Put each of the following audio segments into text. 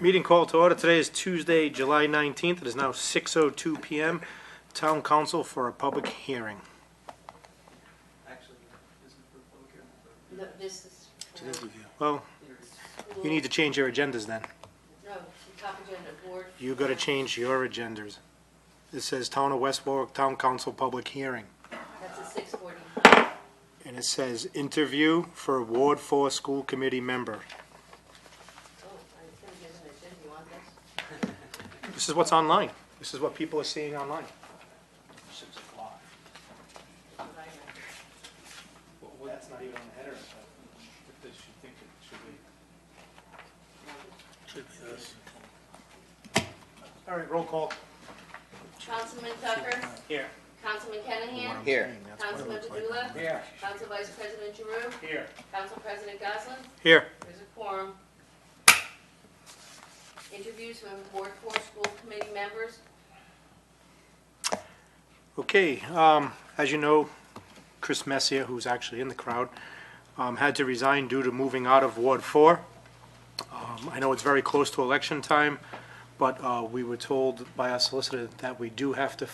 Meeting called to order. Today is Tuesday, July 19th. It is now 6:02 p.m. Town Council for a public hearing. Actually, this is for public hearing. No, this is To this review. Well, you need to change your agendas then. No, top agenda, board. You got to change your agendas. It says Town of West Warwick Town Council public hearing. That's a 6:45. And it says interview for Ward 4 school committee member. Oh, I was gonna give an agenda, you want this? This is what's online. This is what people are seeing online. 6 o'clock. That's what I got. Well, that's not even on the header. If they should think it should be. Should be this. All right, roll call. Councilman Tucker, Here. Councilman Kennahan, Here. Councilman Padula, Here. Council Vice President Giroux, Here. Council President Goslin. Here. There's a quorum. Interviews from Ward 4 school committee members. Okay, as you know, Chris Messier, who's actually in the crowd, had to resign due to moving out of Ward 4. I know it's very close to election time, but we were told by our solicitor that we do have to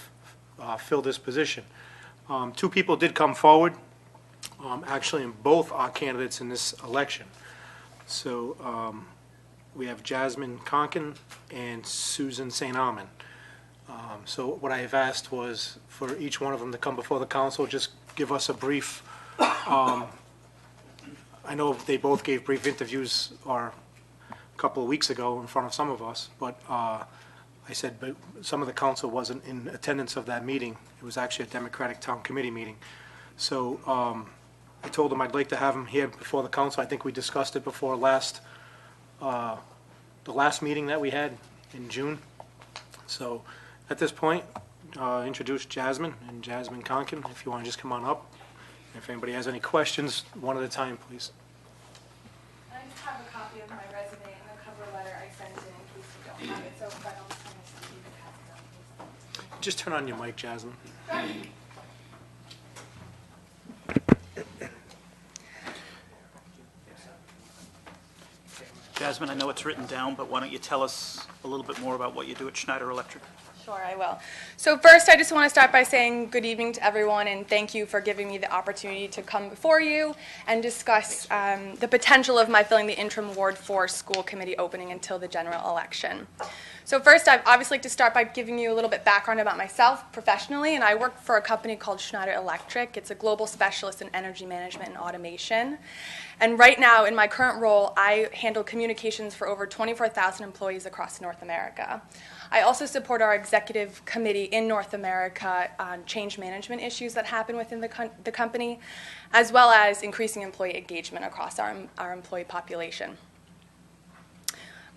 fill this position. Two people did come forward, actually, and both are candidates in this election. So we have Jasmine Conkin and Susan St. Armand. So what I have asked was for each one of them to come before the council, just give us a brief, I know they both gave brief interviews a couple of weeks ago in front of some of us, but I said, but some of the council wasn't in attendance of that meeting. It was actually a Democratic Town Committee meeting. So I told them I'd like to have them here before the council. I think we discussed it before the last meeting that we had in June. So at this point, introduce Jasmine and Jasmine Conkin, if you want to just come on up. If anybody has any questions, one at a time, please. I just have a copy of my resume and the cover letter I sent in case you don't have it, so if I don't send it to you, you can pass it down, please. Just turn on your mic, Jasmine. Jasmine, I know it's written down, but why don't you tell us a little bit more about what you do at Schneider Electric? Sure, I will. So first, I just want to start by saying good evening to everyone, and thank you for giving me the opportunity to come before you and discuss the potential of my filling the interim Ward 4 school committee opening until the general election. So first, I'd obviously like to start by giving you a little bit background about myself professionally, and I work for a company called Schneider Electric. It's a global specialist in energy management and automation. And right now, in my current role, I handle communications for over 24,000 employees across North America. I also support our executive committee in North America on change management issues that happen within the company, as well as increasing employee engagement across our employee population.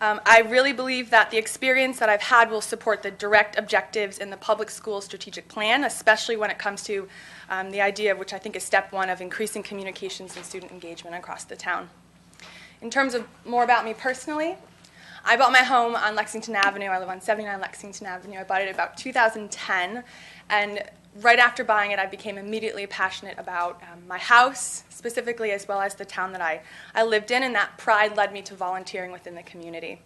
I really believe that the experience that I've had will support the direct objectives in the public school strategic plan, especially when it comes to the idea, which I think is step one, of increasing communications and student engagement across the town. In terms of more about me personally, I bought my home on Lexington Avenue. I live on 79 Lexington Avenue. I bought it about 2010, and right after buying it, I became immediately passionate about my house, specifically, as well as the town that I lived in, and that pride led me to volunteering within the community.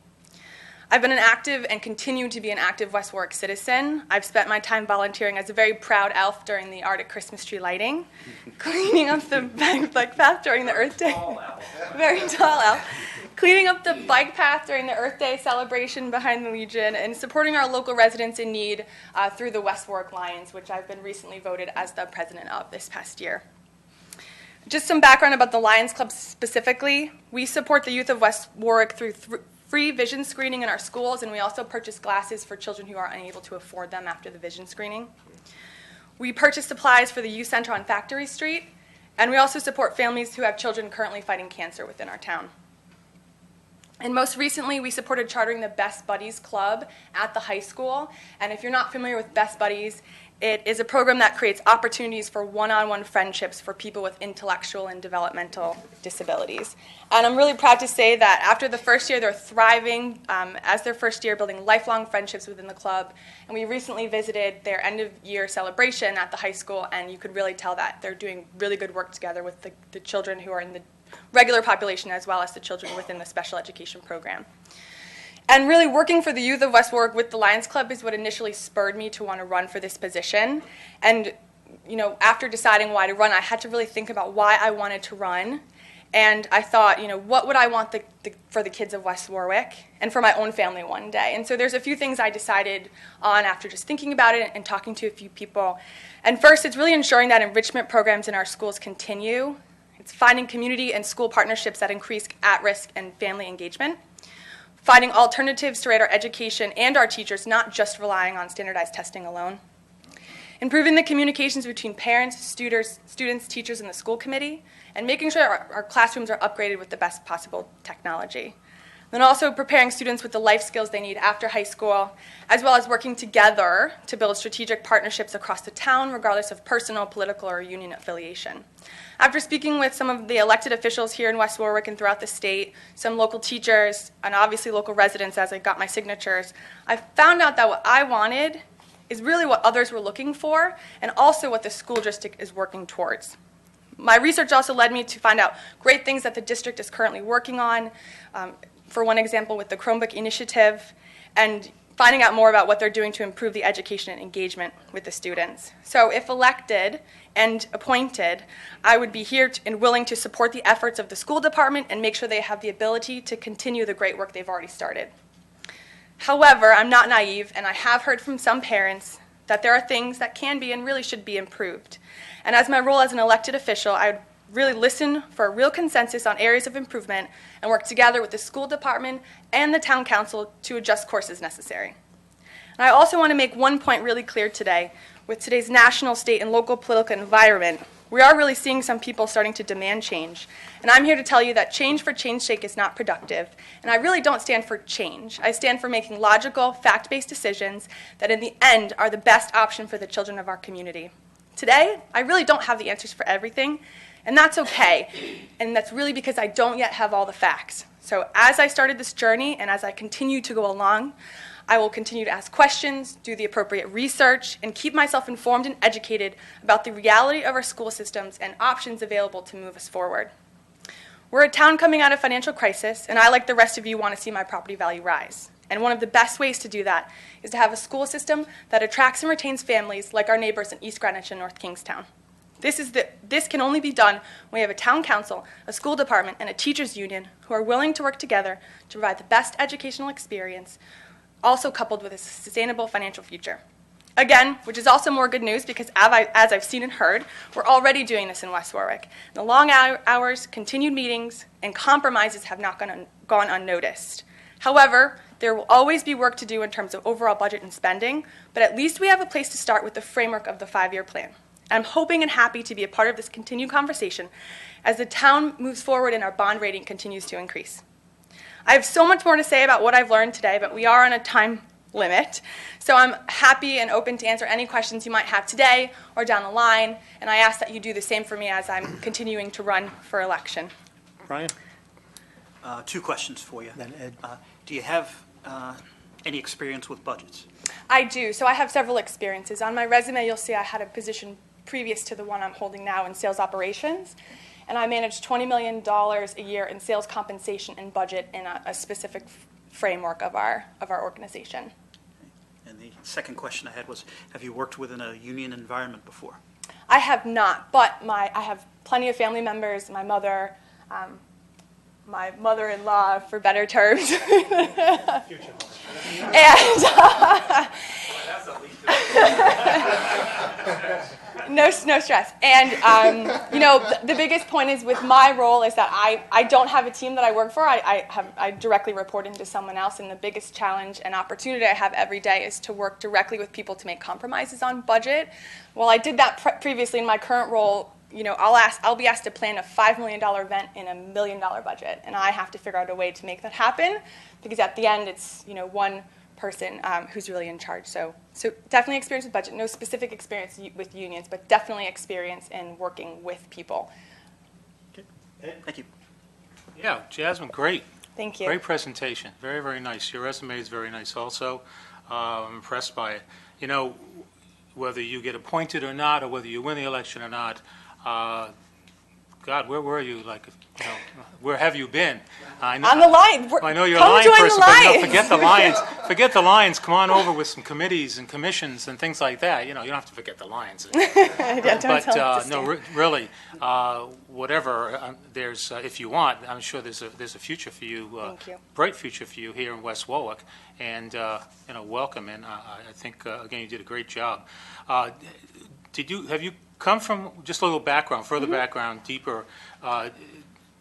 I've been an active and continue to be an active West Warwick citizen. I've spent my time volunteering as a very proud elf during the Arctic Christmas tree lighting, cleaning up the bike path during the Earth Day. Very tall elf. Cleaning up the bike path during the Earth Day celebration behind the Legion, and supporting our local residents in need through the West Warwick Lions, which I've been recently voted as the president of this past year. Just some background about the Lions Club specifically. We support the youth of West Warwick through free vision screening in our schools, and we also purchase glasses for children who are unable to afford them after the vision screening. We purchase supplies for the youth center on Factory Street, and we also support families who have children currently fighting cancer within our town. And most recently, we supported chartering the Best Buddies Club at the high school. And if you're not familiar with Best Buddies, it is a program that creates opportunities for one-on-one friendships for people with intellectual and developmental disabilities. And I'm really proud to say that after the first year, they're thriving as their first year, building lifelong friendships within the club. And we recently visited their end-of-year celebration at the high school, and you could really tell that they're doing really good work together with the children who are in the regular population, as well as the children within the special education program. And really working for the youth of West Warwick with the Lions Club is what initially spurred me to want to run for this position. And, after deciding why to run, I had to really think about why I wanted to run. And I thought, what would I want for the kids of West Warwick and for my own family one day? And so there's a few things I decided on after just thinking about it and talking to a few people. And first, it's really ensuring that enrichment programs in our schools continue. It's finding community and school partnerships that increase at-risk and family engagement. Finding alternatives to rate our education and our teachers, not just relying on standardized testing alone. Improving the communications between parents, students, teachers, and the school committee, and making sure our classrooms are upgraded with the best possible technology. Then also preparing students with the life skills they need after high school, as well as working together to build strategic partnerships across the town, regardless of personal, political, or union affiliation. After speaking with some of the elected officials here in West Warwick and throughout the state, some local teachers, and obviously local residents as I got my signatures, I found out that what I wanted is really what others were looking for, and also what the school district is working towards. My research also led me to find out great things that the district is currently working on, for one example with the Chromebook initiative, and finding out more about what they're doing to improve the education and engagement with the students. So if elected and appointed, I would be here and willing to support the efforts of the school department and make sure they have the ability to continue the great work they've already started. However, I'm not naive, and I have heard from some parents that there are things that can be and really should be improved. And as my role as an elected official, I would really listen for a real consensus on areas of improvement and work together with the school department and the town council to adjust course as necessary. And I also want to make one point really clear today. With today's national, state, and local political environment, we are really seeing some people starting to demand change. And I'm here to tell you that change for change's sake is not productive. And I really don't stand for change. I stand for making logical, fact-based decisions that in the end are the best option for the children of our community. Today, I really don't have the answers for everything, and that's okay. And that's really because I don't yet have all the facts. So as I started this journey and as I continue to go along, I will continue to ask questions, do the appropriate research, and keep myself informed and educated about the reality of our school systems and options available to move us forward. We're a town coming out of financial crisis, and I, like the rest of you, want to see my property value rise. And one of the best ways to do that is to have a school system that attracts and retains families like our neighbors in East Greenwich and North Kingstown. This can only be done when we have a town council, a school department, and a teachers union who are willing to work together to provide the best educational experience, also coupled with a sustainable financial future. Again, which is also more good news because as I've seen and heard, we're already doing this in West Warwick. The long hours, continued meetings, and compromises have not gone unnoticed. However, there will always be work to do in terms of overall budget and spending, but at least we have a place to start with the framework of the 5-year plan. I'm hoping and happy to be a part of this continued conversation as the town moves forward and our bond rating continues to increase. I have so much more to say about what I've learned today, but we are on a time limit. So I'm happy and open to answer any questions you might have today or down the line, and I ask that you do the same for me as I'm continuing to run for election. Brian? 2 questions for you. Then Ed. Do you have any experience with budgets? I do. So I have several experiences. On my resume, you'll see I had a position previous to the one I'm holding now in sales operations, and I managed $20 million a year in sales compensation and budget in a specific framework of our organization. And the second question I had was, have you worked within a union environment before? I have not, but I have plenty of family members, my mother, my mother-in-law, for better terms. And no stress. And the biggest point is with my role is that I don't have a team that I work for. I directly report into someone else, and the biggest challenge and opportunity I have every day is to work directly with people to make compromises on budget. Well, I did that previously in my current role. I'll be asked to plan a $5 million event in $1 million budget, and I have to figure out a way to make that happen, because at the end it's one person who's really in charge. So definitely experience with budget. No specific experience with unions, but definitely experience in working with people. Okay. Thank you. Yeah, Jasmine, great. Thank you. Great presentation. Very, very nice. Your resume is very nice also. I'm impressed by it. Whether you get appointed or not, or whether you win the election or not, God, where were you? Like, you know, where have you been? I know, On the line. I know you're a Come Lion join the person, but you know, Lions. forget the Lions. Forget the Lions. Come on over with some committees and commissions and things like that. You know, you don't have to forget the Lions. Yeah, don't But tell them to no, stand. really, whatever. There's, if you want, I'm sure there's a future for you. Thank you. Bright future for you here in West Warwick, and you know, welcome. And I think again, you did a great job. Have you come from, just a little background, further Mm-hmm. background, deeper?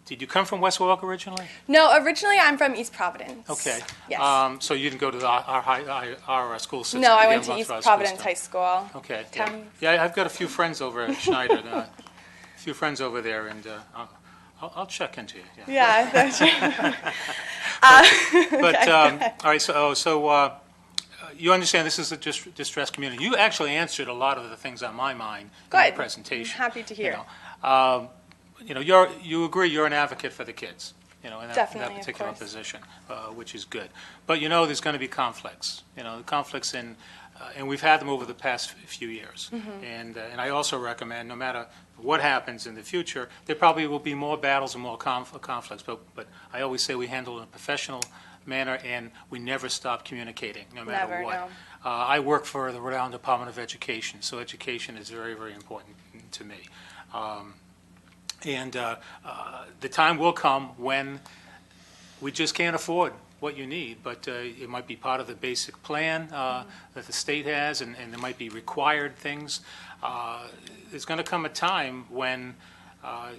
Did you come from West Warwick originally? No, originally I'm from East Providence. Okay. Yes. So you didn't go to our school system? No, I You went didn't to go East our school Providence system. High School. Okay. Tell Yeah. me. Yeah, I've got a few friends over at Schneider, a few friends over there, and I'll check into you. Yeah. Yeah, that's right. But all right, so you understand this is a distressed community. You actually answered a lot of the things on my mind in Good. the presentation. I'm happy to hear. You know, you agree you're an advocate for the kids. You know, in Definitely, that of particular course. position, which is good. But you know, there's going to be conflicts. You know, conflicts and we've had them over the past few years. Mm-hmm. And I also recommend, no matter what happens in the future, there probably will be more battles and more conflicts. But I always say we handle it in a professional manner, and we never stop communicating, no matter Never, what. no. I work for the Rhode Island Department of Education, so education is very, very important to me. And the time will come when we just can't afford what you need, but it might be part of the basic plan that the state has, and there might be required things. There's going to come a time when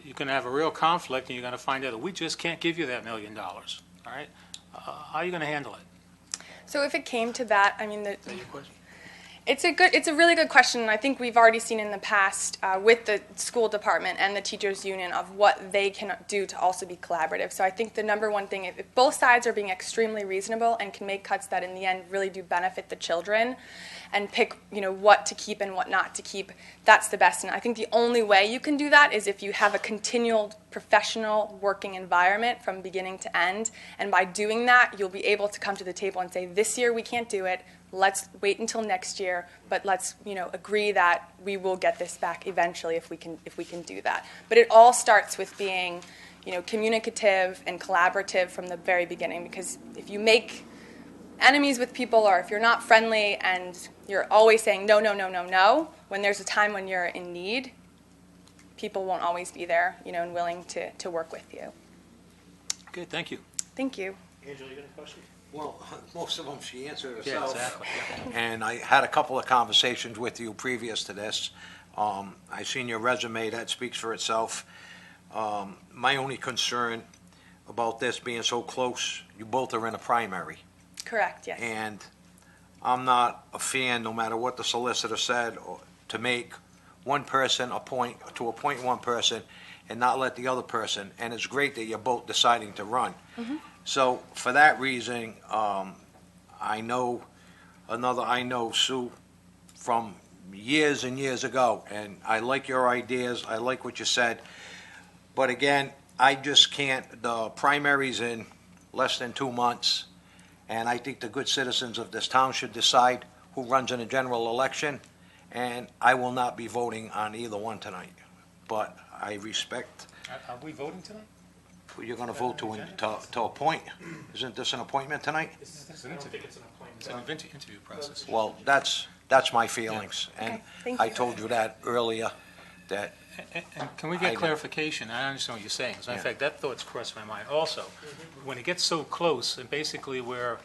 you're going to have a real conflict, and you're going to find out that we just can't give you that $1 million. All right? How are you going to handle it? So if it came to that, I mean, Is that your question? it's a really good question, and I think we've already seen in the past with the school department and the teachers union of what they can do to also be collaborative. So I think the number one thing, if both sides are being extremely reasonable and can make cuts that in the end really do benefit the children, and pick, you know, what to keep and what not to keep, that's the best. And I think the only way you can do that is if you have a continual professional working environment from beginning to end. And by doing that, you'll be able to come to the table and say, this year we can't do it. Let's wait until next year, but let's, you know, agree that we will get this back eventually if we can do that. But it all starts with being, you know, communicative and collaborative from the very beginning, because if you make enemies with people, or if you're not friendly and you're always saying no, no, no, no, no, when there's a time when you're in need, people won't always be there, you know, and willing to work with you. Good, thank you. Thank you. Angela, you got a question? Well, most of them she answered Yeah, herself. exactly. Yeah. And I had a couple of conversations with you previous to this. I seen your resume, that speaks for itself. My only concern about this being so close, you both are in a primary. Correct, yes. And I'm not a fan, no matter what the solicitor said, to make one person appoint one person and not let the other person. And it's great that you're both deciding to run. So for that reason, I know Sue from years and years ago, and I like your ideas. I like what you said. But again, I just can't, the primary's in less than 2 months. And I think the good citizens of this town should decide who runs in a general election, and I will not be voting on either one tonight. But I respect, Are we voting tonight? who you're going to vote to appoint. Isn't this an appointment tonight? It's an interview. It's an interview process. Well, that's my feelings. And Okay, thank I you. told you that earlier, that, And can we I get know. clarification? I understand what you're saying. As a matter of Yeah. fact, that thought's crossed my mind also. When it gets so close, and basically we're,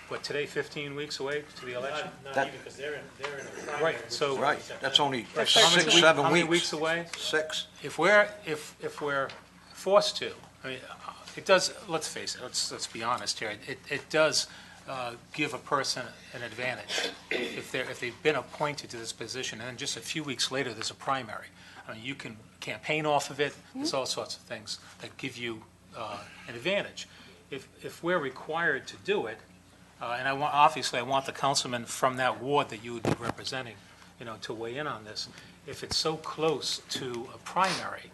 what, today, 15 weeks away to the election? Not That- even, because they're in a primary. Right, which so- is right, September. that's only Right, so how many 6, week- 7 How many weeks. weeks away? 6. If we're forced to, I mean, it does, let's face it, let's be honest here, it does give a person an advantage if they've been appointed to this position, and then just a few weeks later, there's a primary. I mean, you can campaign off of it, there's all sorts of things that give you an advantage. If we're required to do it, and obviously I want the councilman from that ward that you would be representing, you know, to weigh in on this. If it's so close to a primary,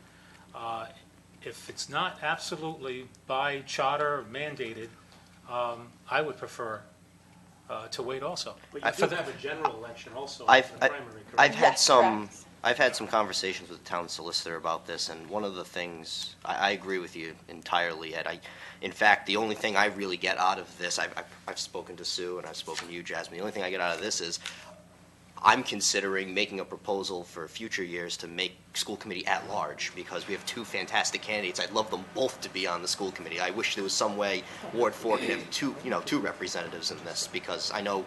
if it's not absolutely by charter mandated, I would prefer to wait also. But For you do the- have a general election also, I've- in the primary, correct? I've had Yes, some, correct. I've had some conversations with the town solicitor about this, and one of the things, I agree with you entirely, Ed. In fact, the only thing I really get out of this, I've spoken to Sue and I've spoken to you, Jasmine, the only thing I get out of this is I'm considering making a proposal for future years to make school committee at large, because we have two fantastic candidates. I'd love them both to be on the school committee. I wish there was some way Ward 4 could have two representatives in this, because I know,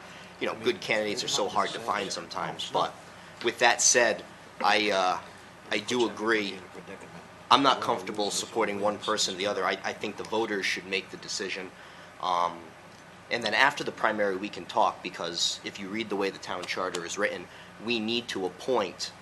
good candidates are so hard to find sometimes. But with that said, I do agree. I'm not comfortable supporting one person or the other. I think the voters should make the decision. And then after the primary, we can talk, because if you read the way the town charter is written, we need to appoint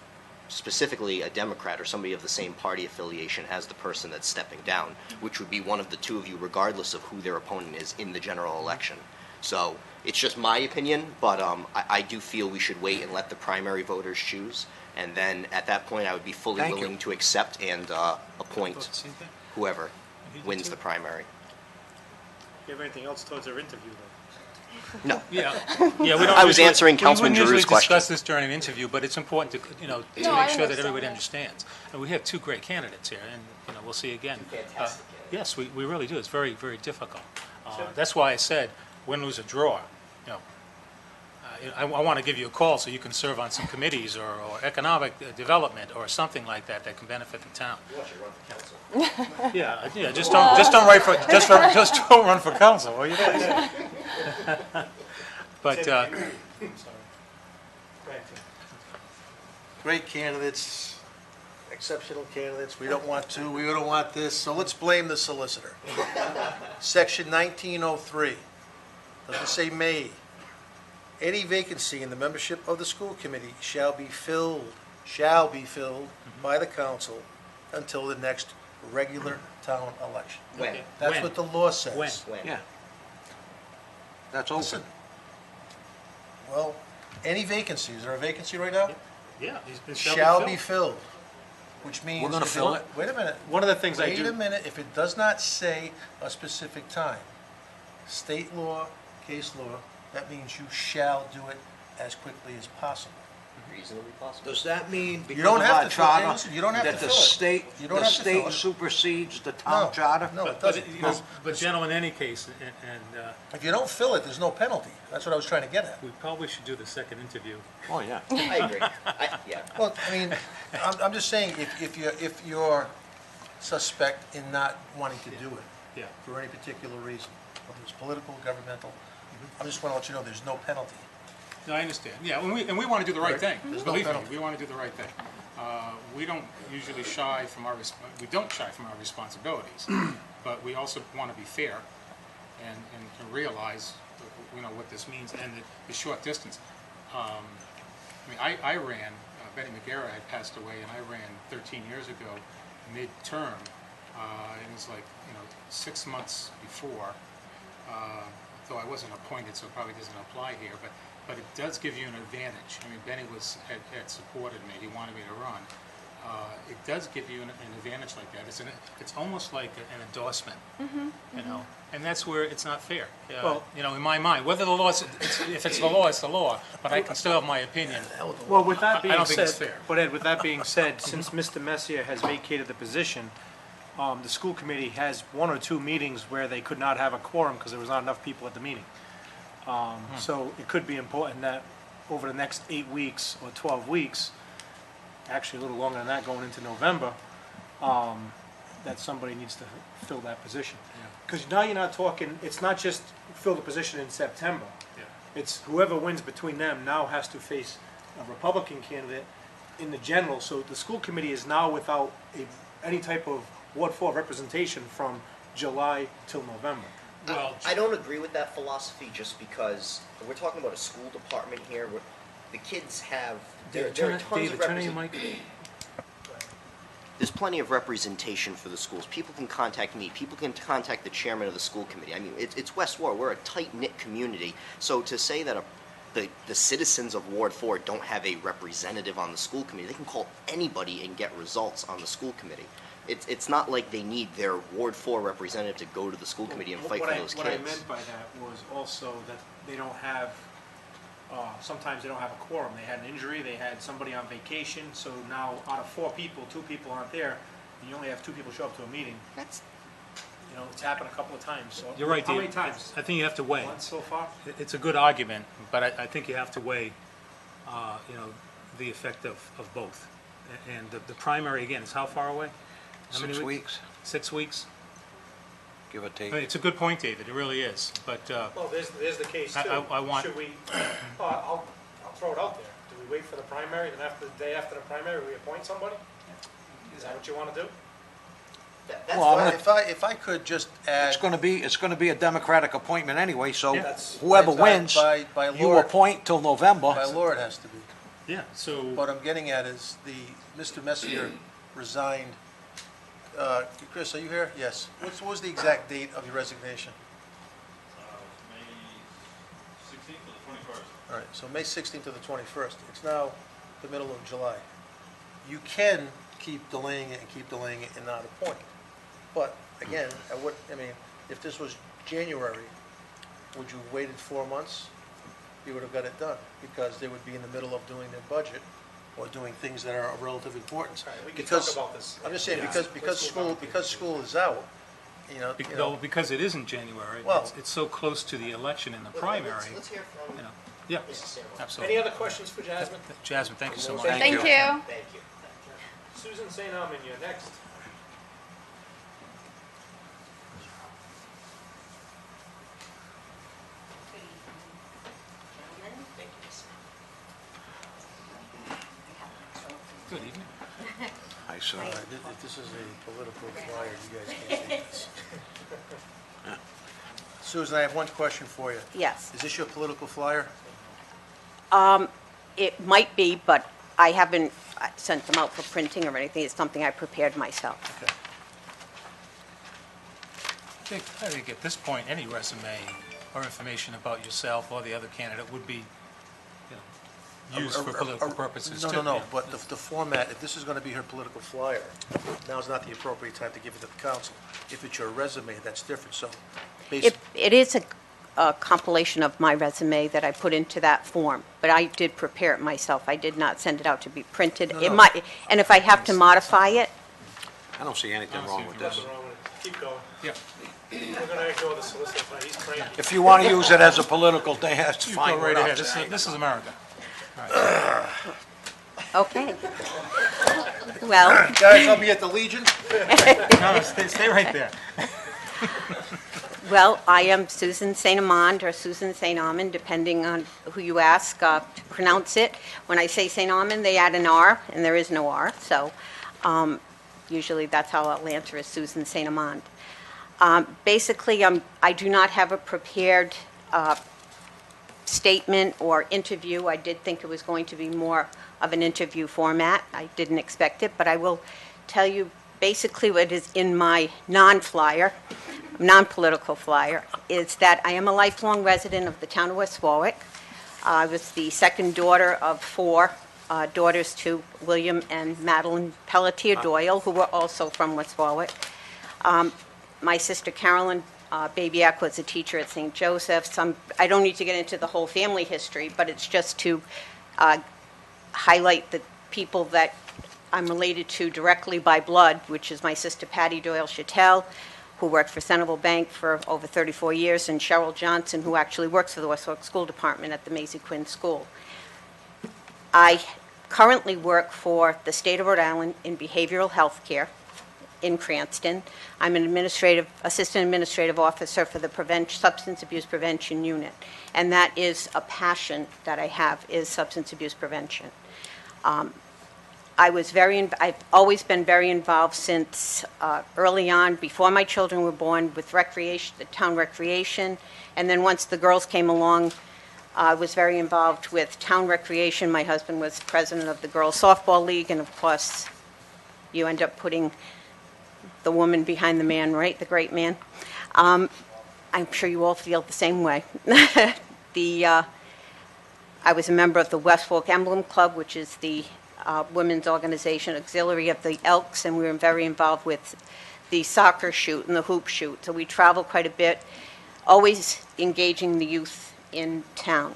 specifically a Democrat or somebody of the same party affiliation as the person that's stepping down, which would be one of the two of you, regardless of who their opponent is in the general election. So it's just my opinion, but I do feel we should wait and let the primary voters choose. And then at that point, I would be fully Thank you. willing to accept and appoint whoever wins the primary. Do you have anything else towards our interview, though? No. Yeah, we don't. I was usually- answering Councilman We wouldn't Giroux's usually question. discuss this during an interview, but it's important to, to No, make I sure that understand everybody that. understands. And we have two great candidates here, and, we'll see again. Fantastic Yes, we really do. It's very, very difficult. That's why I said, win, lose, or draw, I want to give you a call so you can serve on some committees or economic development or something like that that can benefit the town. Yeah, just don't run for council, will you? But, Great candidates, exceptional candidates. We don't want to, we don't want this, so let's blame the solicitor. Section 1903, doesn't say may. Any vacancy in the membership of the school committee shall be filled by the council until the next regular town election. When? That's When? what the law says. When? Yeah. That's open. Listen. Well, any vacancy, is there a vacancy right now? yeah. it Shall filled. be filled, which means. We're gonna if fill it? Wait a minute. One of the things I Wait do. a minute, if it does not say a specific time, state law, case law, that means you shall do it as quickly as possible. Reasonably possible. Does that mean You because don't of have our to fill it. Hey, charter, listen, you don't have that to the fill it. state, You don't the have to fill state it. supersedes the No, town charter? No, it But, doesn't. but gentlemen, in any case, and If you don't fill it, there's no penalty. That's what I was trying to get at. we probably should do the second interview. Oh, yeah. I agree. Yeah. Well, I mean, I'm just saying, if you're suspect in not wanting to do it Yeah. for any particular reason, whether it's political, governmental, I just want to let you know, there's no penalty. No, I understand. Yeah, and we want to do the right thing. There's no Believe me, penalty. we want to do the right thing. We don't usually shy from our responsibilities, but we also want to be fair and realize, what this means and the short distance. I ran, Betty McGarrett had passed away, and I ran 13 years ago, mid-term. It was like, 6 months before, though I wasn't appointed, so it probably doesn't apply here, but it does give you an advantage. Benny had supported me, he wanted me to run. It does give you an advantage like that. It's almost like an endorsement, and that's where it's not fair. Well- In my mind, whether the law, if it's the law, it's the law, but I can still have my opinion. Well, with that I being don't think it's said, fair. but Ed, with that being said, since Mr. Messier has vacated the position, the school committee has 1 or 2 meetings where they could not have a quorum because there was not enough people at the meeting. So it could be important that over the next 8 weeks or 12 weeks, actually a little longer than that, going into November, that somebody needs to fill that position. Because now you're not talking, it's not just fill the position in September. Yeah. It's whoever wins between them now has to face a Republican candidate in the general. So the school committee is now without any type of Ward 4 representation from July till November. Well, I don't agree with that philosophy, just because we're talking about a school department here where the kids have, there are tons of David, turn on your representation. mic. There's plenty of representation for the schools. People can contact me. People can contact the chairman of the school committee. It's West Warwick. We're a tight-knit community. So to say that the citizens of Ward 4 don't have a representative on the school committee, they can call anybody and get results on the school committee. It's not like they need their Ward 4 representative to go to the school committee and fight for those kids. What I meant by that was also that they don't have sometimes they don't have a quorum. They had an injury, they had somebody on vacation, so now out of 4 people, 2 people aren't there, and you only have 2 people show up to a meeting. You know, it's happened a couple of times, so. You're right, How Dave. many times? I think you have to weigh. Once so far? It's a good argument, but I think you have to weigh, you know, the effect of both. And the primary, again, is how far away? How many 6 weeks, 6 weeks? give or take. I mean, it's a good point, David, it really is, but, Well, there's the case I- too. I want- Should we, I'll throw it out there. Do we wait for the primary, then after, the day after the primary, we appoint somebody? Is that what you want to do? That's Well, fine. If I could just add. It's gonna be a Democratic appointment anyway, so Yeah. That's- whoever by- wins, by you law- appoint till November. By law, it has to be. yeah, so, What I'm getting at is Mr. Messier resigned. Chris, are you here? Yes. What was the exact date of your resignation? May 16th to the 21st. All right, so May 16th to the 21st. It's now the middle of July. You can keep delaying it and keep delaying it and not appoint. But again, if this was January, would you have waited 4 months? You would have got it done, because they would be in the middle of doing their budget or doing things that are of relative importance. All right, we can Because- talk about this. I'm just saying, Yeah. because school is out, no, because it isn't January, Well- it's so close to the election and the primary, Let's hear from you know, yeah, Mrs. Sample. Any absolutely. other questions for Jasmine? Jasmine, thank you so much. Thank Thank you. you. Thank you. Susan St. Alman, you're next. Thank you, Miss. Good evening. I saw. if this is a political flyer, you guys can't take this. Susan, I have one question for you. Yes. Is this your political flyer? It might be, but I haven't sent them out for printing or anything. It's something I prepared myself. Okay. I think at this point, any resume or information about yourself or the other candidate would be, you know, used for political purposes too. No, yeah. but the format, if this is going to be her political flyer, now's not the appropriate time to give it to the council. If it's your resume, that's different, so It is a compilation of my resume that I put into that form, but I did prepare it myself. I did not send it out to be printed. No, It no. might, and if I have to modify it, I don't see anything I don't see wrong with this. Nothing wrong with it. Keep going. Yeah, We're gonna ignore the solicitor tonight. He's cranky. If you want to use it as a political thing, that's you fine go right with ahead, us. this is America. okay. Well, guys, I'll be at the Legion. No, stay right there. well, I am Susan St. Amand or Susan St. Amand, depending on who you ask to pronounce it. When I say St. Amand, they add an R, and there is no R, so usually that's how I'll answer, is Susan St. Amand. Basically, I do not have a prepared statement or interview. I did think it was going to be more of an interview format. I didn't expect it, but I will tell you basically what is in my non-flyer, non-political flyer, is that I am a lifelong resident of the town of West Warwick. I was the second daughter of 4 daughters to William and Madeline Pelletier Doyle, who were also from West Warwick. My sister Carolyn Babyak was a teacher at St. Joseph's. I don't need to get into the whole family history, but it's just to highlight the people that I'm related to directly by blood, which is my sister Patty Doyle Chattel, who worked for Centerville Bank for over 34 years, and Cheryl Johnson, who actually works for the West Warwick School Department at the Maisie Quinn School. I currently work for the state of Rhode Island in behavioral health care in Cranston. I'm an assistant administrative officer for the Substance Abuse Prevention Unit, and that is a passion that I have, is substance abuse prevention. I've always been very involved since early on, before my children were born, with recreation, the town recreation, and then once the girls came along, I was very involved with town recreation. My husband was president of the Girls Softball League, and of course, you end up putting the woman behind the man, right? The great man. I'm sure you all feel the same way. I was a member of the West Warwick Emblem Club, which is the women's organization auxiliary of the Elks, and we were very involved with the soccer shoot and the hoop shoot. So we travel quite a bit, always engaging the youth in town.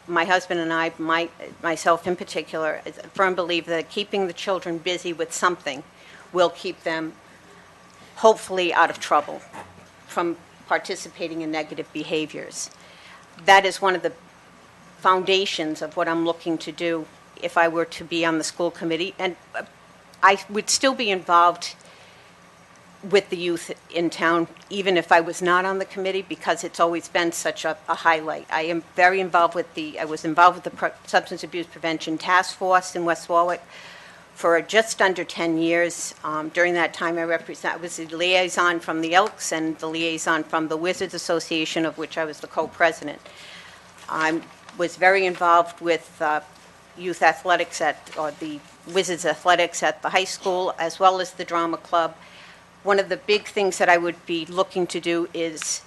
my husband and I, myself in particular, is a firm believer that keeping the children busy with something will keep them hopefully out of trouble from participating in negative behaviors. That is one of the foundations of what I'm looking to do if I were to be on the school committee. And I would still be involved with the youth in town, even if I was not on the committee, because it's always been such a highlight. I am very involved with I was involved with the Substance Abuse Prevention Task Force in West Warwick for just under 10 years. During that time, I was the liaison from the Elks and the liaison from the Wizards Association, of which I was the co-president. I was very involved with youth athletics or the Wizards Athletics at the high school, as well as the drama club. One of the big things that I would be looking to do is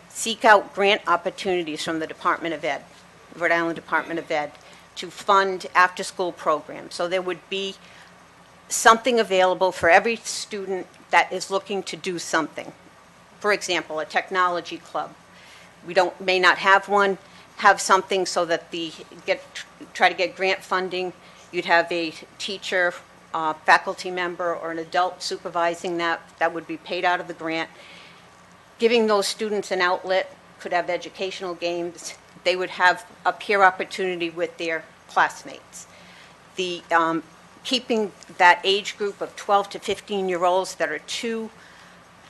seek out grant opportunities from the Department of Ed, Rhode Island Department of Ed, to fund after-school programs. So there would be something available for every student that is looking to do something. For example, a technology club. We may not have one, have something so that try to get grant funding. You'd have a teacher, faculty member, or an adult supervising that would be paid out of the grant. Giving those students an outlet, could have educational games. They would have a peer opportunity with their classmates. Keeping that age group of 12 to 15-year-olds that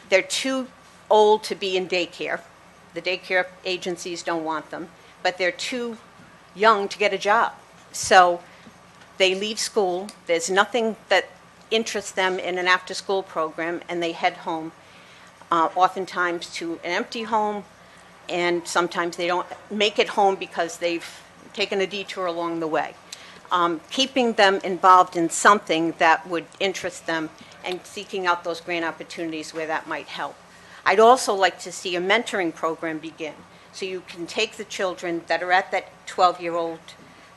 they're too old to be in daycare. The daycare agencies don't want them, but they're too young to get a job. So they leave school, there's nothing that interests them in an after-school program, and they head home, oftentimes to an empty home, and sometimes they don't make it home because they've taken a detour along the way. Keeping them involved in something that would interest them and seeking out those grant opportunities where that might help. I'd also like to see a mentoring program begin, so you can take the children that are at that 12-year-old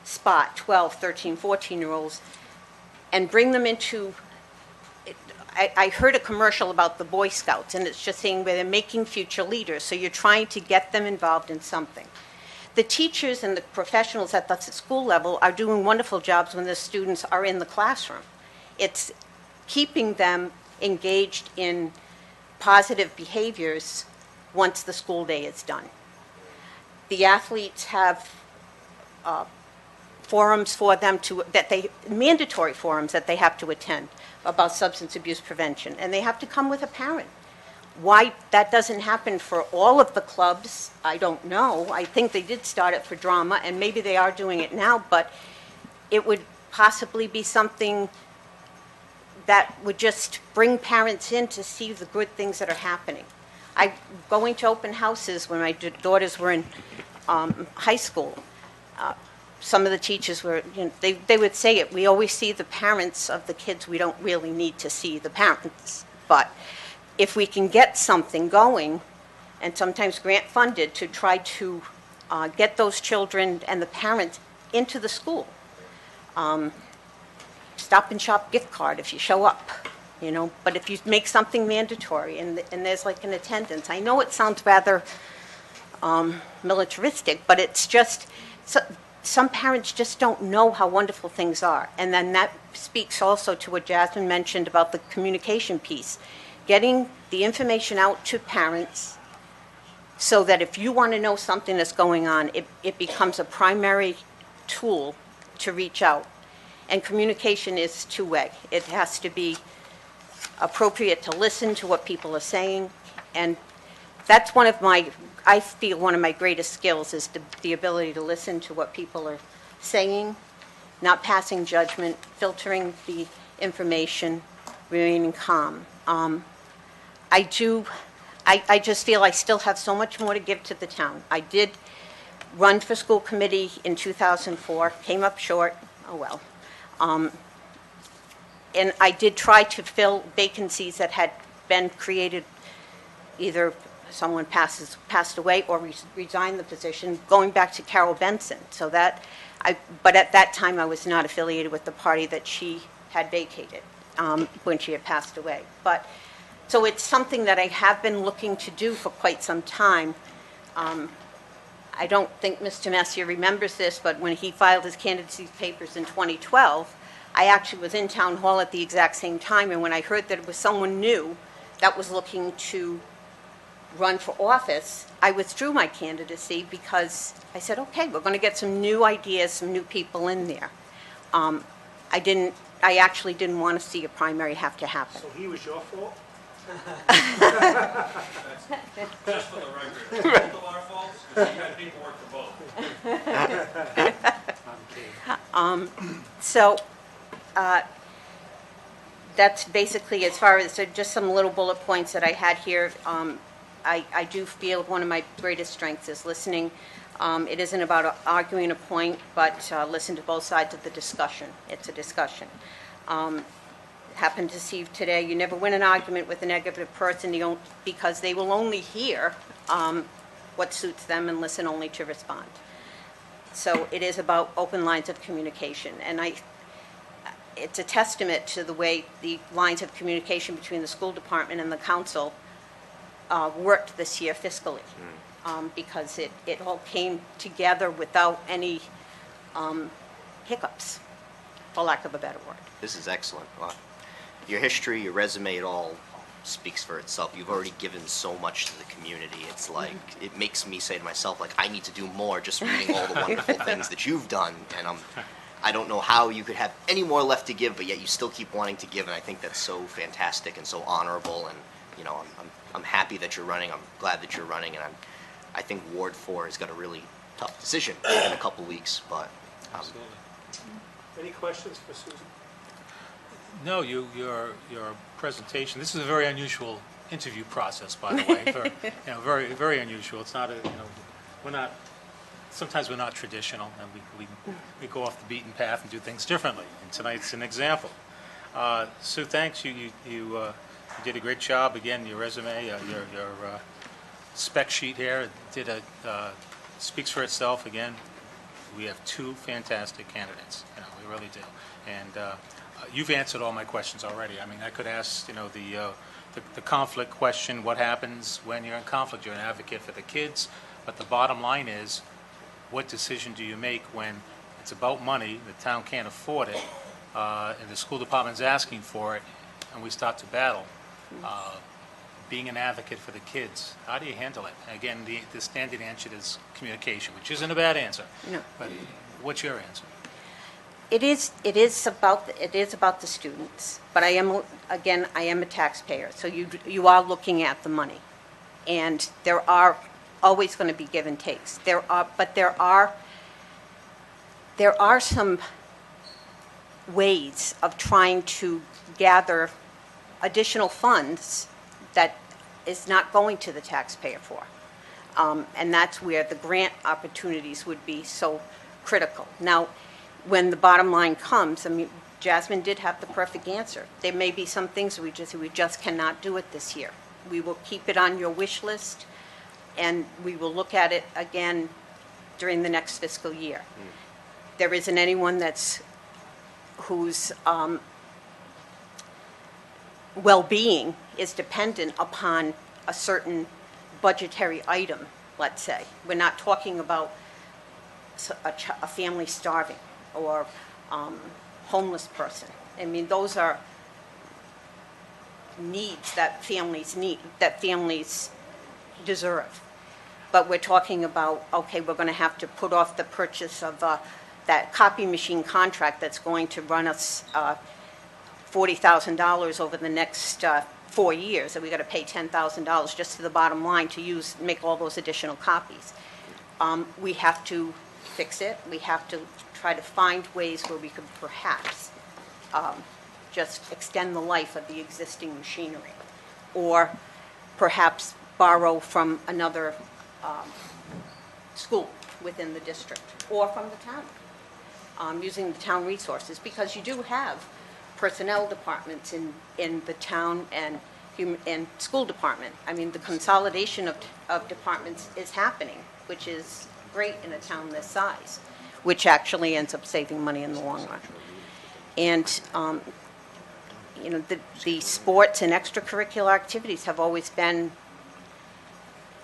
spot, 12, 13, 14-year-olds, and bring them into, I heard a commercial about the Boy Scouts, and it's just saying where they're making future leaders, so you're trying to get them involved in something. The teachers and the professionals at the school level are doing wonderful jobs when the students are in the classroom. It's keeping them engaged in positive behaviors once the school day is done. The athletes have forums for them mandatory forums that they have to attend about substance abuse prevention, and they have to come with a parent. Why that doesn't happen for all of the clubs, I don't know. I think they did start it for drama, and maybe they are doing it now, but it would possibly be something that would just bring parents in to see the good things that are happening. I'm going to open houses when my daughters were in high school. Some of the teachers were, they would say it, we always see the parents of the kids, we don't really need to see the parents. But if we can get something going, and sometimes grant funded, to try to get those children and the parents into the school. Stop and Shop gift card if you show up, but if you make something mandatory and there's like an attendance. I know it sounds rather militaristic, but it's just, some parents just don't know how wonderful things are. And then that speaks also to what Jasmine mentioned about the communication piece. Getting the information out to parents so that if you want to know something that's going on, it becomes a primary tool to reach out. And communication is two-way. It has to be appropriate to listen to what people are saying. And that's I feel one of my greatest skills is the ability to listen to what people are saying, not passing judgment, filtering the information, remaining calm. I just feel I still have so much more to give to the town. I did run for school committee in 2004, came up short, oh well. And I did try to fill vacancies that had been created, either someone passed away or resigned the position, going back to Carol Benson. But at that time I was not affiliated with the party that she had vacated when she had passed away. So it's something that I have been looking to do for quite some time. I don't think Mr. Messier remembers this, but when he filed his candidacy papers in 2012, I actually was in town hall at the exact same time, and when I heard that it was someone new that was looking to run for office, I withdrew my candidacy because I said, okay, we're going to get some new ideas, some new people in there. I actually didn't want to see a primary have to happen. So he was your fault? Just for the record, both of our faults, because we had paperwork for both. So that's basically as far as, so just some little bullet points that I had here. I do feel one of my greatest strengths is listening. It isn't about arguing a point, but listen to both sides of the discussion. It's a discussion. Happened to see today, you never win an argument with a negative person because they will only hear what suits them and listen only to respond. So it is about open lines of communication. And it's a testament to the way the lines of communication between the school department and the council worked this year fiscally, because it all came together without any hiccups, for lack of a better word. This is excellent. Your history, your resume, it all speaks for itself. You've already given so much to the community. It's like, it makes me say to myself, like, I need to do more just reading all the wonderful things that you've done. And I don't know how you could have any more left to give, but yet you still keep wanting to give. And I think that's so fantastic and so honorable. And, you know, I'm happy that you're running. I'm glad that you're running. And I think Ward 4 has got a really tough decision in a couple weeks, but. Absolutely. Any questions for Susan? No, your presentation, this is a very unusual interview process, by the way. Very, very unusual. It's not sometimes we're not traditional, and we go off the beaten path and do things differently. And tonight's an example. Sue, thanks. You did a great job. Again, your resume, your spec sheet here speaks for itself. Again, we have two fantastic candidates. We really do. And you've answered all my questions already. I mean, I could ask, the conflict question, what happens when you're in conflict? You're an advocate for the kids, but the bottom line is, what decision do you make when it's about money, the town can't afford it, and the school department's asking for it, and we start to battle? Being an advocate for the kids, how do you handle it? Again, the standard answer is communication, which isn't a bad answer. No. But what's your answer? It is about the students, but I am a taxpayer, so you are looking at the money, and there are always going to be give and takes. There are some ways of trying to gather additional funds that is not going to the taxpayer for, and that's where the grant opportunities would be so critical. Now, when the bottom line comes, I mean, Jasmine did have the perfect answer. There may be some things we just cannot do it this year. We will keep it on your wish list, and we will look at it again during the next fiscal year. There isn't anyone whose well-being is dependent upon a certain budgetary item, let's say. We're not talking about a family starving or homeless person. I mean, those are needs that families deserve. But we're talking about, okay, we're going to have to put off the purchase of that copy machine contract that's going to run us $40,000 over the next 4 years, and we got to pay $10,000 just to the bottom line to make all those additional copies. We have to fix it. We have to try to find ways where we could perhaps just extend the life of the existing machinery, or perhaps borrow from another school within the district, or from the town, using the town resources, because you do have personnel departments in the town and school department. I mean, the consolidation of departments is happening, which is great in a town this size, which actually ends up saving money in the long run. And, the sports and extracurricular activities have always been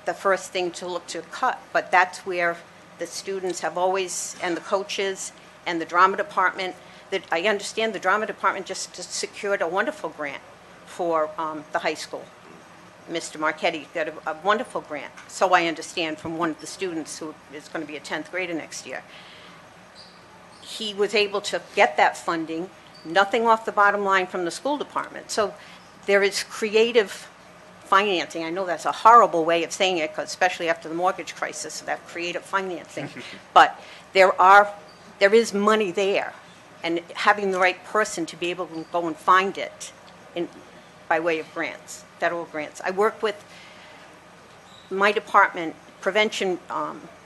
the first thing to look to cut, but that's where the students have always, and the coaches, and the drama department, that I understand the drama department just secured a wonderful grant for the high school. Mr. Marchetti got a wonderful grant, so I understand from one of the students who is going to be a 10th grader next year. He was able to get that funding, nothing off the bottom line from the school department. So there is creative financing. I know that's a horrible way of saying it, 'cause especially after the mortgage crisis, that creative financing. But there is money there, and having the right person to be able to go and find it by way of grants, federal grants. I work with my department. Prevention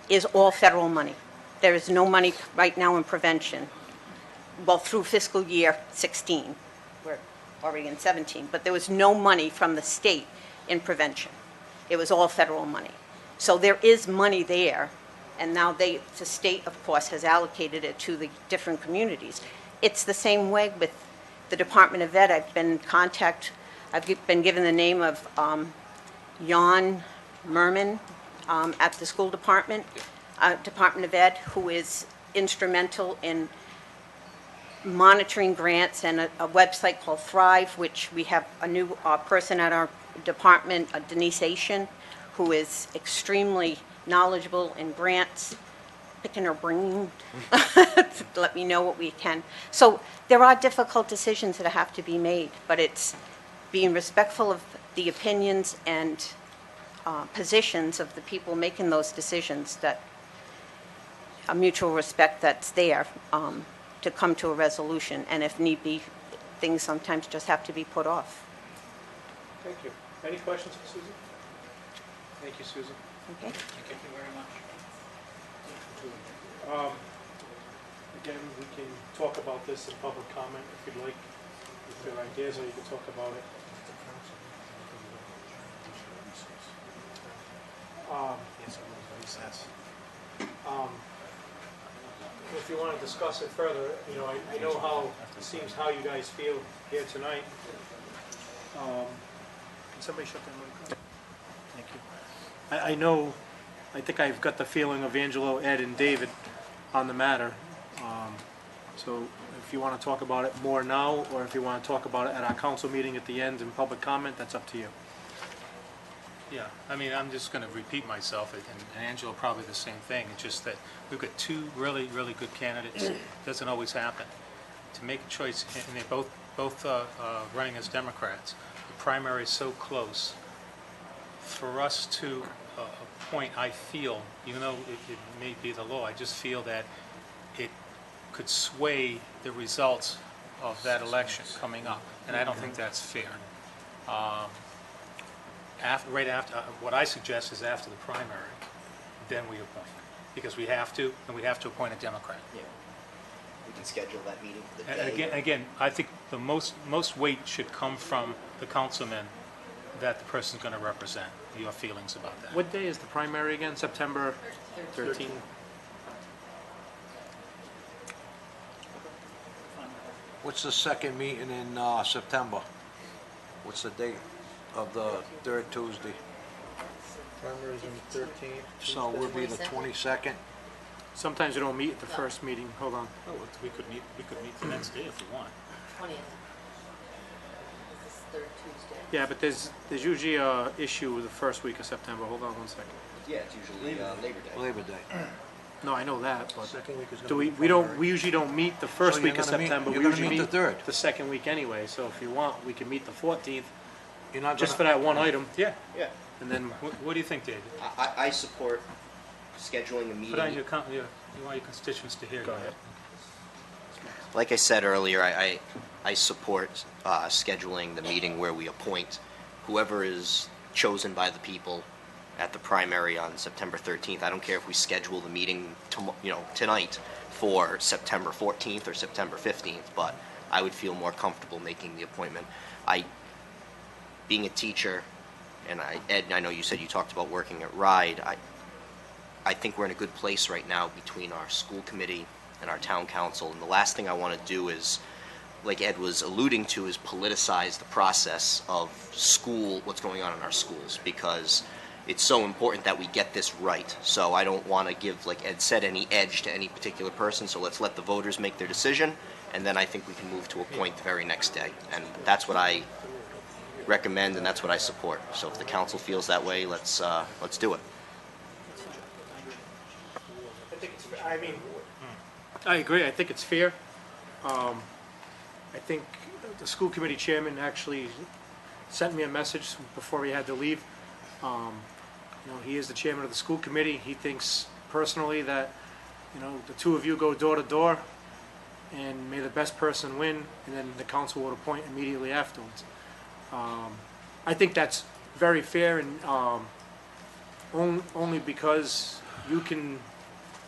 is all federal money. There is no money right now in prevention, well, through fiscal year 16. We're already in 17, but there was no money from the state in prevention. It was all federal money. So there is money there, and now the state, of course, has allocated it to the different communities. It's the same way with the Department of Ed. I've been in contact, I've been given the name of Jan Merman at the school department, Department of Ed, who is instrumental in monitoring grants, and a website called Thrive, which we have a new person at our department, Denise Asian, who is extremely knowledgeable in grants, picking her brain to let me know what we can. So there are difficult decisions that have to be made, but it's being respectful of the opinions and positions of the people making those decisions, that a mutual respect that's there to come to a resolution, and if need be, things sometimes just have to be put off. Thank you. Any questions for Susan? Thank you, Susan. Okay? Thank you very much. Again, we can talk about this in public comment if you'd like, if there are ideas, or you can talk about it. If you want to discuss it further, you know, I know how, it seems how you guys feel here tonight. Can somebody shut that mic off? Thank you. I know, I think I've got the feeling of Angelo, Ed, and David on the matter. So if you want to talk about it more now, or if you want to talk about it at our council meeting at the end in public comment, that's up to you. Yeah, I mean, I'm just going to repeat myself, and Angela probably the same thing. It's just that we've got two really, really good candidates. It doesn't always happen. To make a choice, and they're both running as Democrats, the primary is so close. For us to appoint, I feel, even though it may be the law, I just feel that it could sway the results of that election coming up, and I don't think that's fair. Right after, what I suggest is after the primary, then we appoint, because we have to, and we have to appoint a Democrat. Yeah. We can schedule that meeting for the And day. again, I think the most weight should come from the councilman that the person's going to represent, your feelings about that. What day is the primary again? September 13th? What's the second meeting in September? What's the date of the third Tuesday? Primary's on the 13th. So we'll be the 22nd. Sometimes we don't meet at the first meeting. Hold on. Oh, we could meet the next day if we want. 20th. This is third Tuesday. Yeah, but there's usually a issue the first week of September. Hold on one second. Yeah, it's usually Labor Day. Labor Day. No, I know that, but Second week is do going to we don't, we usually don't meet the first So week you're of gonna meet- September. you're We gonna usually meet the third. the second week anyway, so if you want, we can meet the 14th, You're not just for gonna, that one item, Yeah. Yeah. and then, What do you think, David? I support scheduling a meeting. Put on your, you want your constituents to hear you. Go ahead. Like I said earlier, I support scheduling the meeting where we appoint whoever is chosen by the people at the primary on September 13th. I don't care if we schedule the meeting tonight for September 14th or September 15th, but I would feel more comfortable making the appointment. Being a teacher, and Ed, I know you said you talked about working at RIDE, I think we're in a good place right now between our school committee and our town council, and the last thing I want to do is, like Ed was alluding to, is politicize the process of school, what's going on in our schools, because it's so important that we get this right. So I don't want to give, like Ed said, any edge to any particular person, so let's let the voters make their decision, and then I think we can move to a point the very next day. And that's what I recommend, and that's what I support. So if the council feels that way, let's do it. I think it's, I mean, I agree, I think it's fair. I think the school committee chairman actually sent me a message before he had to leave. You know, he is the chairman of the school committee. He thinks personally that, you know, the two of you go door to door, and may the best person win, and then the council will appoint immediately afterwards. I think that's very fair, and only because you can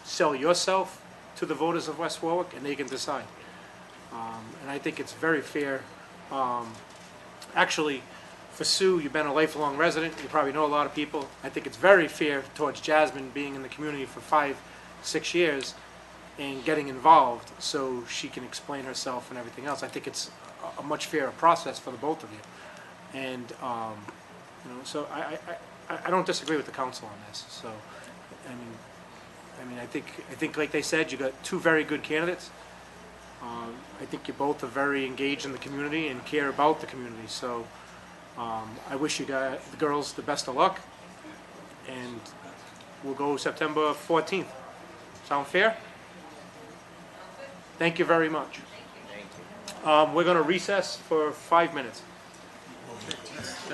sell yourself to the voters of West Warwick, and they can decide. And I think it's very fair. Actually, for Sue, you've been a lifelong resident. You probably know a lot of people. I think it's very fair towards Jasmine being in the community for 5-6 years and getting involved so she can explain herself and everything else. I think it's a much fairer process for the both of you. And, you know, so I don't disagree with the council on this. So, I mean, I think like they said, you got two very good candidates. I think you both are very engaged in the community and care about the community. So I wish you guys, the girls, the best of luck. And we'll go September 14th. Sound fair? Thank you very much. We're going to recess for 5 minutes.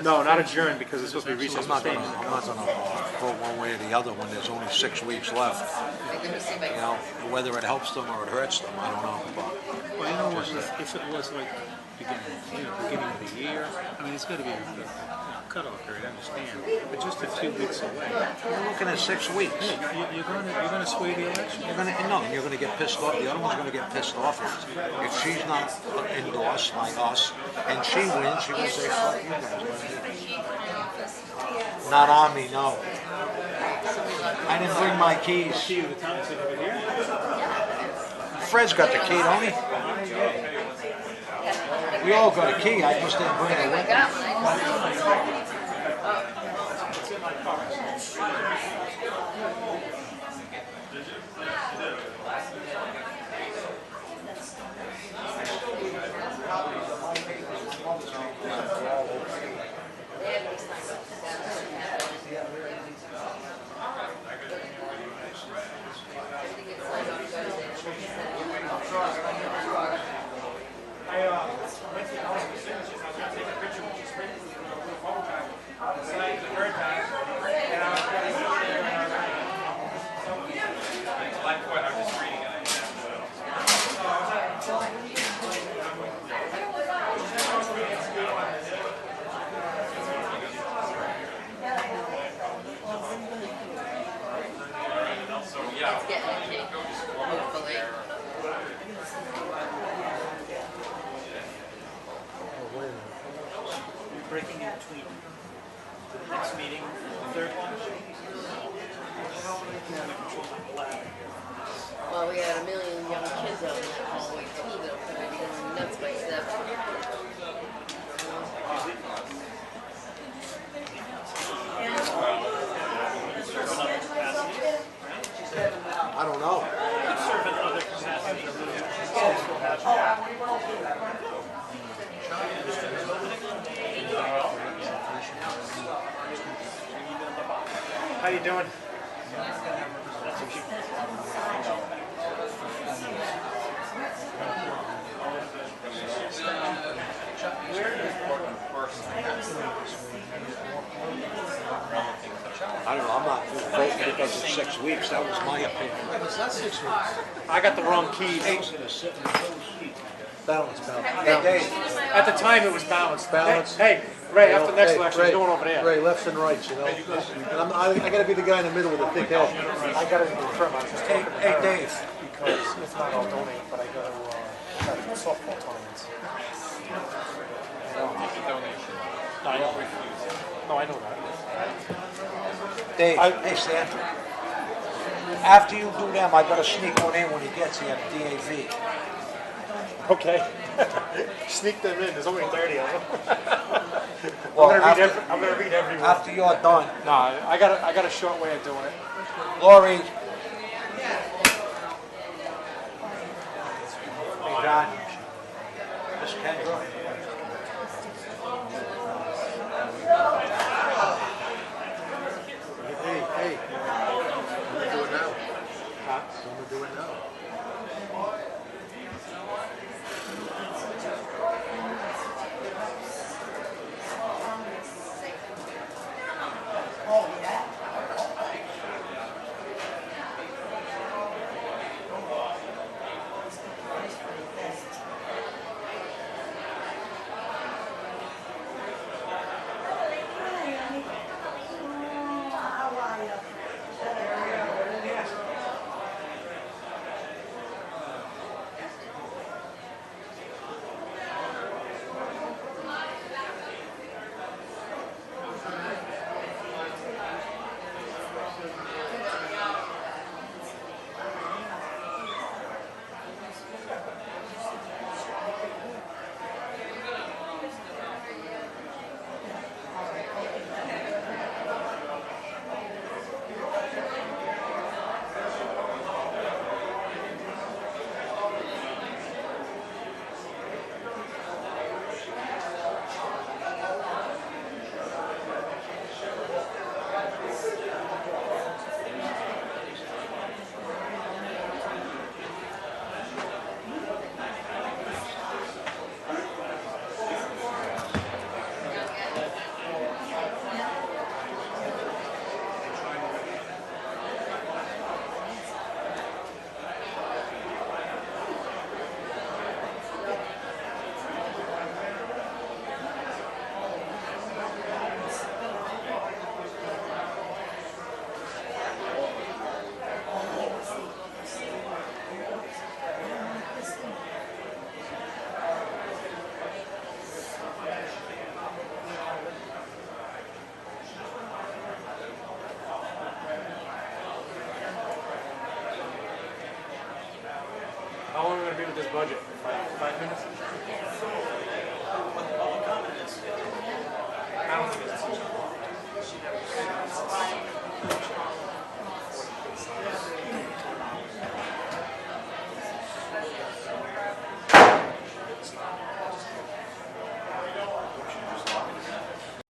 No, not adjourn, because it's supposed to be recess. I'm not gonna vote one way or the other when there's only 6 weeks left. You know, whether it helps them or it hurts them, I don't know. But Well, you know what, if it was like beginning of the year, I mean, it's got to be a cutoff period, I understand, but just a few weeks away. you're looking at 6 weeks. You're going to sway the election. You're gonna get pissed off. The other one's gonna get pissed off if she's not endorsed like us, and she wins. She will say, "Fuck you guys." Not on me, no. I didn't bring my keys. See you the time sit over here. Fred's got the key, don't he? We all got a key. I just didn't bring it with me. It's getting a cake, hopefully. Breaking in between the next meeting, the third one. Well, we got a million young kids out in that hallway too that'll probably be going nuts by 7. I don't know. Serve in other capacities. How you doing? I don't know. I'm not voting because it's 6 weeks. That was my opinion. It's not 6 weeks. I got the wrong keys. Balance. At the time, it was balanced. Balance. Hey, Ray, after Hey, next election, Ray, he's going over there. Ray, lefts and rights, you know. And I gotta be the guy in the middle with the thick head. I gotta confirm, I was just talking to Hey, her, Dave. because if not, I'll donate, but I gotta, try to do softball tournaments. No, I don't refuse. No, I know that. Dave, hey, Stan. After you do them, I gotta sneak one in when he gets here, DAV. Okay. Sneak them in, there's only 30 of them. Well, I'm gonna read every one. after you're done, No, I got a short way of doing it. Lori. Hey, John. Miss Kendra. Hey, I'm gonna do it now. I'm gonna do it now. How long are we gonna be with this budget? 5 minutes? I don't think it's.